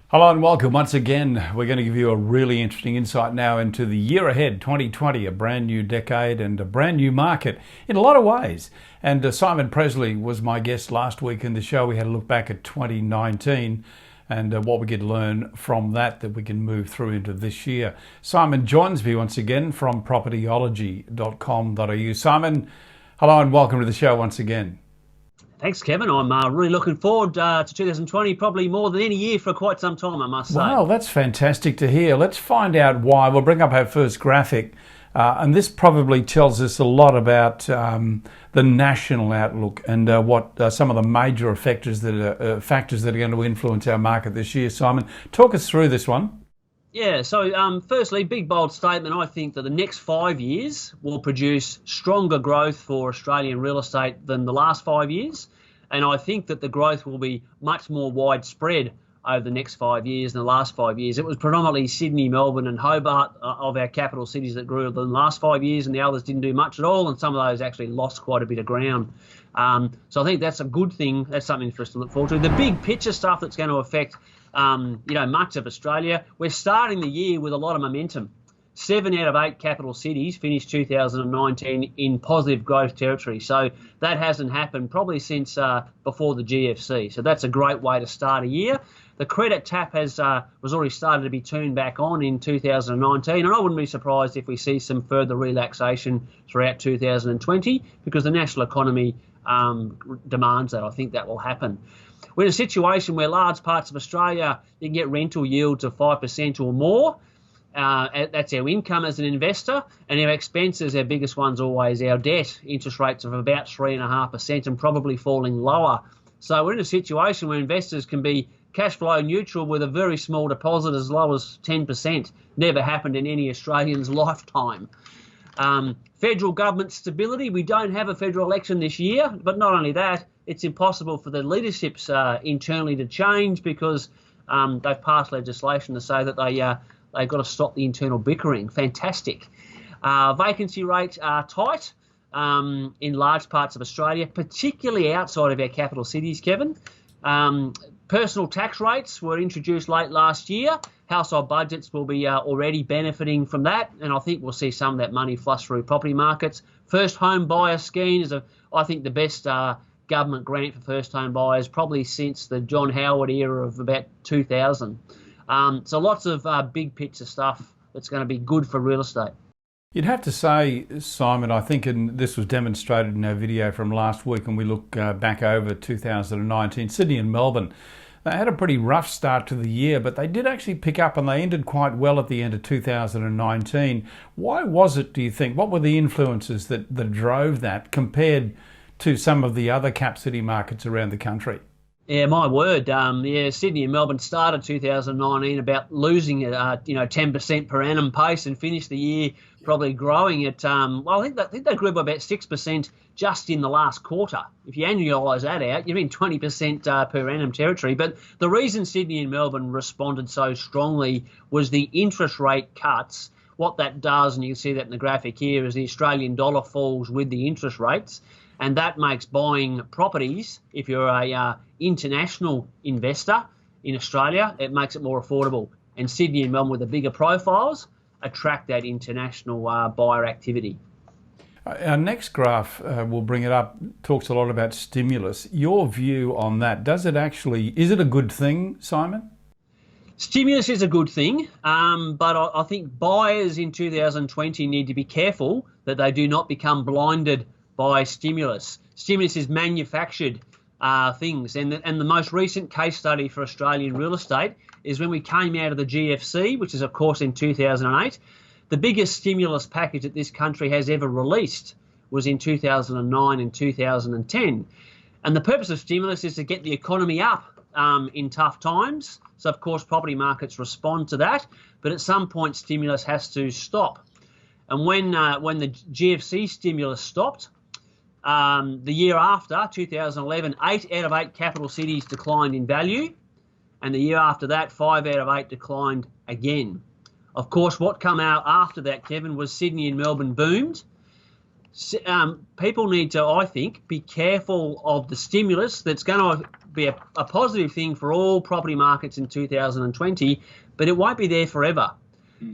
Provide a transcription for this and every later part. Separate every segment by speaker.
Speaker 1: Hello and welcome once again. We're going to give you a really interesting insight now into the year ahead, 2020, a brand new decade and a brand new market in a lot of ways. And Simon Pressley was my guest last week in the show. We had a look back at 2019 and what we could learn from that we can move through into this year. Simon joins me once again from propertyology.com.au. Simon, hello and welcome to the show once again.
Speaker 2: Thanks, Kevin. I'm really looking forward to 2020, probably more than any year for quite some time, I must say.
Speaker 1: Wow, that's fantastic to hear. Let's find out why. We'll bring up our first graphic, and this probably tells us a lot about the national outlook and what some of the major factors that are going to influence our market this year. Simon, talk us through this one.
Speaker 2: Yeah, so firstly, big bold statement. I think that the next 5 years will produce stronger growth for Australian real estate than the last 5 years. And I think that the growth will be much more widespread over the next 5 years than the last 5 years. It was predominantly Sydney, Melbourne and Hobart of our capital cities that grew in the last 5 years, and the others didn't do much at all, and some of those actually lost quite a bit of ground. So I think that's a good thing. That's something for us to look forward to. The big picture stuff that's going to affect much of Australia. We're starting the year with a lot of momentum. 7 out of 8 capital cities finished 2019 in positive growth territory. So that hasn't happened probably since before the GFC. So that's a great way to start a year. The credit tap was already started to be turned back on in 2019, and I wouldn't be surprised if we see some further relaxation throughout 2020 because the national economy demands that. I think that will happen. We're in a situation where large parts of Australia, you can get rental yields of 5% or more. That's our income as an investor, and our expenses, our biggest one's always our debt, interest rates of about 3.5% and probably falling lower. So we're in a situation where investors can be cash flow neutral with a very small deposit as low as 10%. Never happened in any Australian's lifetime. Federal government stability. We don't have a federal election this year, but not only that, it's impossible for the leaderships internally to change because they've passed legislation to say that they've got to stop the internal bickering. Fantastic. Vacancy rates are tight in large parts of Australia, particularly outside of our capital cities, Kevin. Personal tax rates were introduced late last year. Household budgets will be already benefiting from that, and I think we'll see some of that money flush through property markets. First home buyer scheme is, I think, the best government grant for first home buyers probably since the John Howard era of about 2000. So lots of big picture stuff that's going to be good for real estate.
Speaker 1: You'd have to say, Simon, I think, and this was demonstrated in our video from last week, and we look back over 2019, Sydney and Melbourne, they had a pretty rough start to the year, but they did actually pick up and they ended quite well at the end of 2019. Why was it, do you think? What were the influences that drove that compared to some of the other cap city markets around the country?
Speaker 2: Yeah, my word. Sydney and Melbourne started 2019 about losing at 10% per annum pace and finished the year probably growing at I think they grew by about 6% just in the last quarter. If you annualise that out, you're in 20% per annum territory. But the reason Sydney and Melbourne responded so strongly was the interest rate cuts. What that does, and you can see that in the graphic here, is the Australian dollar falls with the interest rates. And that makes buying properties, if you're a international investor in Australia, it makes it more affordable. And Sydney and Melbourne with the bigger profiles attract that international buyer activity.
Speaker 1: Our next graph, we'll bring it up, talks a lot about stimulus. Your view on that, is it a good thing, Simon?
Speaker 2: Stimulus is a good thing, but I think buyers in 2020 need to be careful that they do not become blinded by stimulus. Stimulus is manufactured things, and the most recent case study for Australian real estate is when we came out of the GFC, which is of course in 2008. The biggest stimulus package that this country has ever released was in 2009 and 2010. And the purpose of stimulus is to get the economy up in tough times. So of course property markets respond to that, but at some point stimulus has to stop. And when the GFC stimulus stopped, the year after, 2011, 8 out of 8 capital cities declined in value, and the year after that, 5 out of 8 declined again. Of course, what came out after that, Kevin, was Sydney and Melbourne boomed. People need to, I think, be careful of the stimulus that's going to be a positive thing for all property markets in 2020, but it won't be there forever.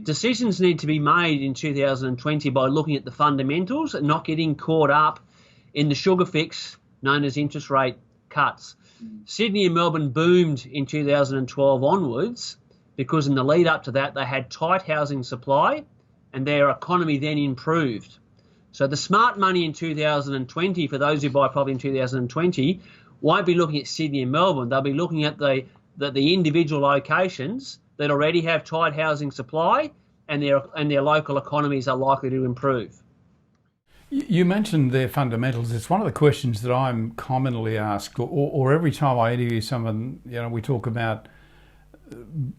Speaker 2: Decisions need to be made in 2020 by looking at the fundamentals and not getting caught up in the sugar fix known as interest rate cuts. Sydney and Melbourne boomed in 2012 onwards because in the lead up to that they had tight housing supply and their economy then improved. So the smart money in 2020, for those who buy property in 2020, won't be looking at Sydney and Melbourne. They'll be looking at the individual locations that already have tight housing supply and their local economies are likely to improve.
Speaker 1: You mentioned their fundamentals. It's one of the questions that I'm commonly asked, or every time I interview someone, we talk about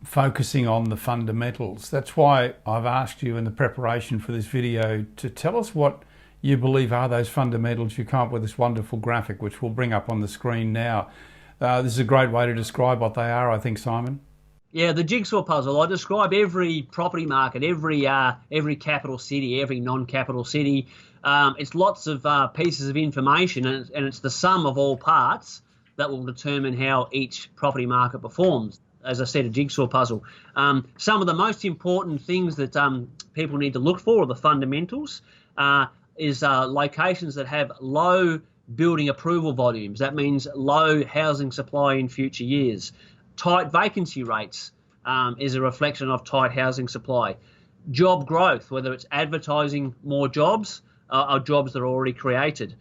Speaker 1: focusing on the fundamentals. That's why I've asked you in the preparation for this video to tell us what you believe are those fundamentals. You come up with this wonderful graphic, which we'll bring up on the screen now. This is a great way to describe what they are, I think, Simon.
Speaker 2: Yeah, the jigsaw puzzle. I describe every property market, every capital city, every non-capital city. It's lots of pieces of information, and it's the sum of all parts that will determine how each property market performs. As I said, a jigsaw puzzle. Some of the most important things that people need to look for are the fundamentals. Is locations that have low building approval volumes. That means low housing supply in future years. Tight vacancy rates is a reflection of tight housing supply. Job growth, whether it's advertising more jobs or jobs that are already created.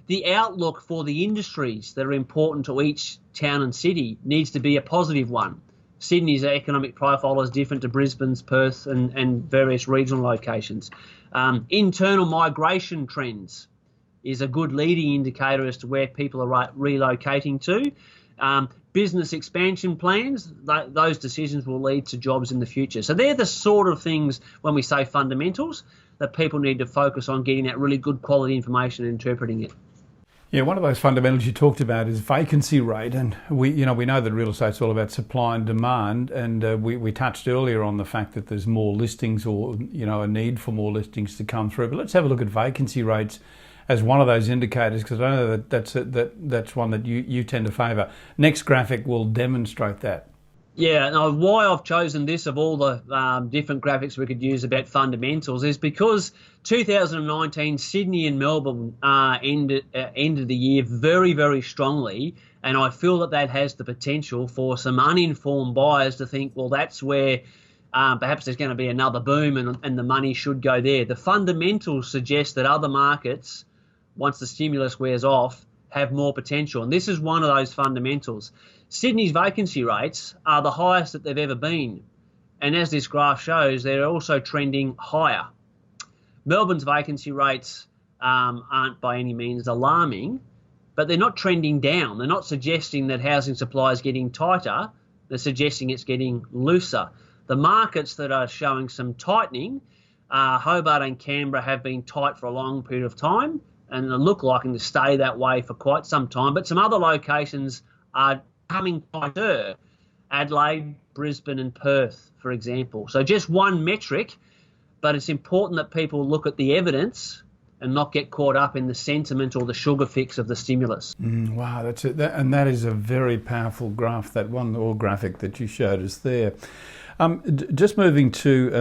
Speaker 2: The outlook for the industries that are important to each town and city needs to be a positive one. Sydney's economic profile is different to Brisbane's, Perth and various regional locations. Internal migration trends is a good leading indicator as to where people are relocating to. Business expansion plans, those decisions will lead to jobs in the future. So they're the sort of things, when we say fundamentals, that people need to focus on getting that really good quality information and interpreting it.
Speaker 1: Yeah, one of those fundamentals you talked about is vacancy rate, and we know that real estate's all about supply and demand, and we touched earlier on the fact that there's more listings, or a need for more listings to come through. But let's have a look at vacancy rates as one of those indicators, because I know that's one that you tend to favour. Next graphic will demonstrate that.
Speaker 2: Yeah, now why I've chosen this of all the different graphics we could use about fundamentals is because 2019 Sydney and Melbourne ended the year very, very strongly, and I feel that has the potential for some uninformed buyers to think, well, that's where perhaps there's going to be another boom and the money should go there. The fundamentals suggest that other markets, once the stimulus wears off, have more potential, and this is one of those fundamentals. Sydney's vacancy rates are the highest that they've ever been, and as this graph shows, they're also trending higher. Melbourne's vacancy rates aren't by any means alarming, but they're not trending down. They're not suggesting that housing supply is getting tighter. They're suggesting it's getting looser. The markets that are showing some tightening, Hobart and Canberra, have been tight for a long period of time, and they look likely to stay that way for quite some time. But some other locations are coming tighter. Adelaide, Brisbane and Perth, for example. So just one metric, but it's important that people look at the evidence and not get caught up in the sentiment or the sugar fix of the stimulus.
Speaker 1: Wow, that's it. And that is a very powerful graph, that one, or graphic that you showed us there. Just moving to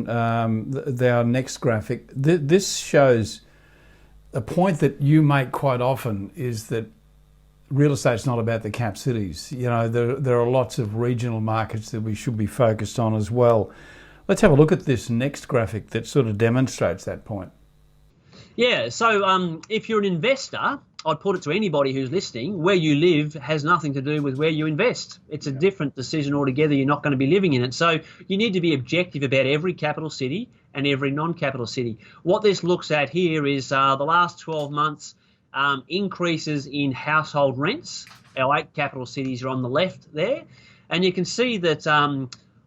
Speaker 1: our next graphic, this shows a point that you make quite often, is that real estate's not about the cap cities. There are lots of regional markets that we should be focused on as well. Let's have a look at this next graphic that sort of demonstrates that point.
Speaker 2: Yeah, so if you're an investor, I'd put it to anybody who's listening, where you live has nothing to do with where you invest. It's a different decision altogether. You're not going to be living in it. So you need to be objective about every capital city and every non-capital city. What this looks at here is the last 12 months increases in household rents. Our 8 capital cities are on the left there. And you can see that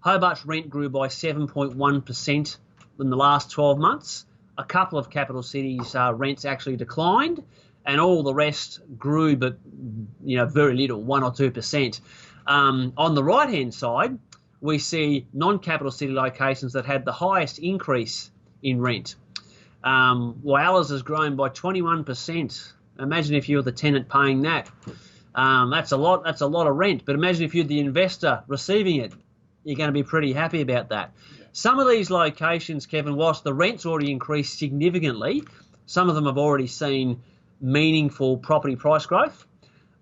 Speaker 2: Hobart's rent grew by 7.1% in the last 12 months. A couple of capital cities' rents actually declined, and all the rest grew, but very little, 1 or 2%. On the right-hand side, we see non-capital city locations that had the highest increase in rent. Ours has grown by 21%. Imagine if you're the tenant paying that. That's a lot. That's a lot of rent. But imagine if you're the investor receiving it, you're going to be pretty happy about that. Yeah. Some of these locations, Kevin, whilst the rent's already increased significantly, some of them have already seen meaningful property price growth,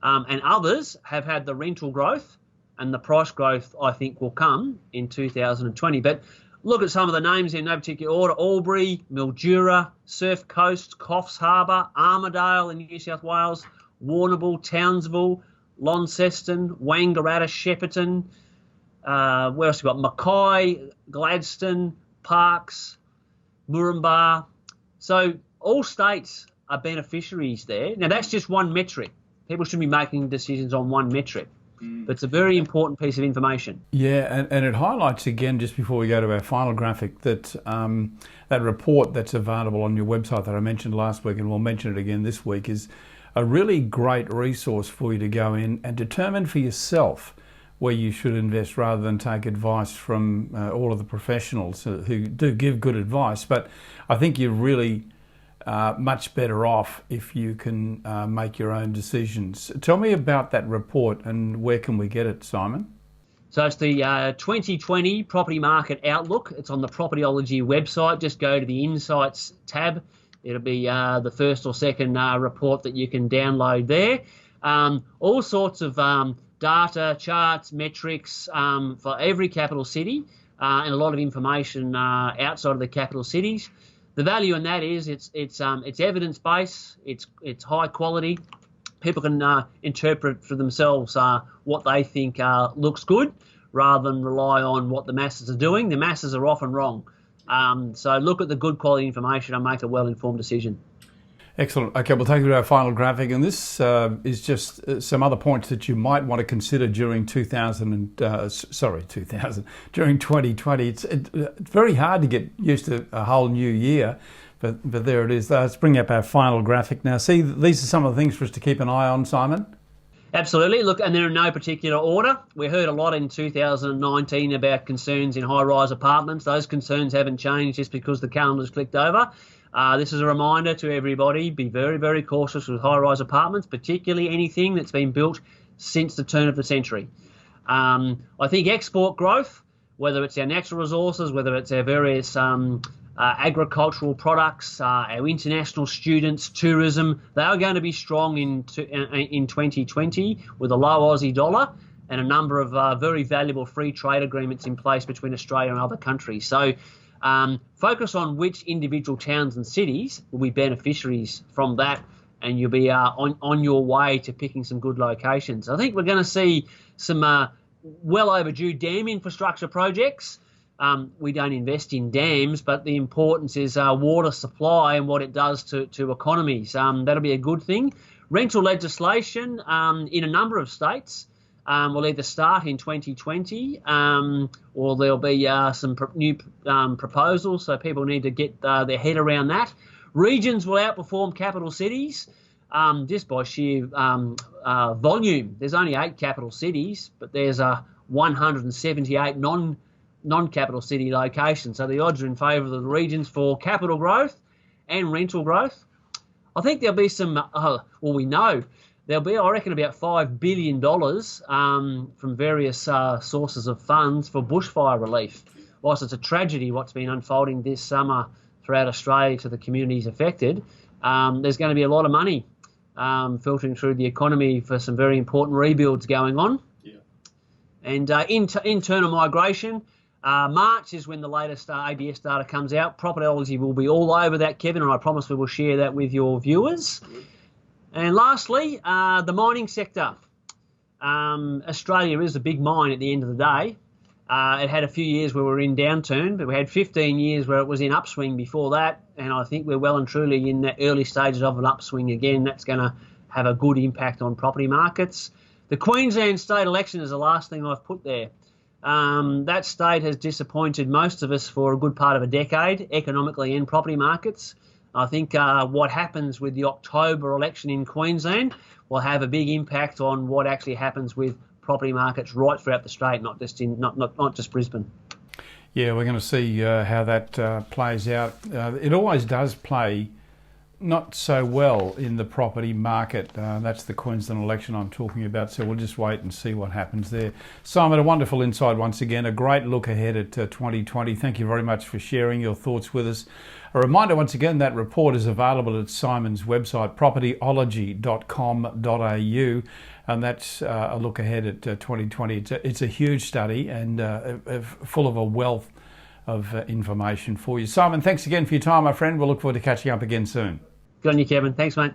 Speaker 2: and others have had the rental growth, and the price growth, I think, will come in 2020. But look at some of the names in no particular order: Albury, Mildura, Surf Coast, Coffs Harbour, Armidale in New South Wales, Warrnambool, Townsville, Launceston, Wangaratta, Shepparton. Where else have we got? Mackay, Gladstone, Parks, Murrumba. So all states are beneficiaries there. Now, that's just one metric. People shouldn't be making decisions on one metric. But it's a very important piece of information.
Speaker 1: Yeah, and it highlights again, just before we go to our final graphic, that that report that's available on your website that I mentioned last week, and we'll mention it again this week, is a really great resource for you to go in and determine for yourself where you should invest, rather than take advice from all of the professionals who do give good advice. But I think you're really much better off if you can make your own decisions. Tell me about that report, and where can we get it, Simon?
Speaker 2: So it's the 2020 Property Market Outlook. It's on the Propertyology website. Just go to the Insights tab. It'll be the first or second report that you can download there. All sorts of data, charts, metrics for every capital city, and a lot of information outside of the capital cities. The value in that is it's evidence-based, it's high quality. People can interpret for themselves what they think looks good, rather than rely on what the masses are doing. The masses are often wrong. So look at the good quality information and make a well-informed decision.
Speaker 1: Excellent. Okay, we'll take you to our final graphic, and this is just some other points that you might want to consider during 2020. It's very hard to get used to a whole new year, but there it is. Let's bring up our final graphic now. See, these are some of the things for us to keep an eye on, Simon.
Speaker 2: Absolutely. Look, and they're in no particular order. We heard a lot in 2019 about concerns in high-rise apartments. Those concerns haven't changed just because the calendar's clicked over. This is a reminder to everybody: be very, very cautious with high-rise apartments, particularly anything that's been built since the turn of the century. I think export growth, whether it's our natural resources, whether it's our various agricultural products, our international students, tourism, they are going to be strong in 2020 with a low Aussie dollar and a number of very valuable free trade agreements in place between Australia and other countries. So focus on which individual towns and cities will be beneficiaries from that, and you'll be on your way to picking some good locations. I think we're going to see some well overdue dam infrastructure projects. We don't invest in dams, but the importance is water supply and what it does to economies. That'll be a good thing. Rental legislation in a number of states will either start in 2020 or there'll be some new proposals, so people need to get their head around that. Regions will outperform capital cities just by sheer volume. There's only 8 capital cities, but there's 178 non-capital city locations. So the odds are in favour of the regions for capital growth and rental growth. I think there'll be some, we know there'll be, I reckon, about $5 billion from various sources of funds for bushfire relief. Whilst it's a tragedy what's been unfolding this summer throughout Australia to the communities affected, there's going to be a lot of money filtering through the economy for some very important rebuilds going on. Yeah. And internal migration, March is when the latest ABS data comes out. Propertyology will be all over that, Kevin, and I promise we will share that with your viewers. And lastly, the mining sector. Australia is a big mine at the end of the day. It had a few years where we were in downturn, but we had 15 years where it was in upswing before that, and I think we're well and truly in the early stages of an upswing again. That's going to have a good impact on property markets. The Queensland state election is the last thing I've put there. That state has disappointed most of us for a good part of a decade, economically and property markets. I think what happens with the October election in Queensland will have a big impact on what actually happens with property markets right throughout the state, not just Brisbane. Yeah,
Speaker 1: we're going to see how that plays out. It always does play not so well in the property market. That's the Queensland election I'm talking about, so we'll just wait and see what happens there. Simon, a wonderful insight once again, a great look ahead at 2020. Thank you very much for sharing your thoughts with us. A reminder once again, that report is available at Simon's website, propertyology.com.au, and that's a look ahead at 2020. It's a huge study and full of a wealth of information for you. Simon, thanks again for your time, my friend. We'll look forward to catching up again soon.
Speaker 2: Good on you, Kevin. Thanks, mate.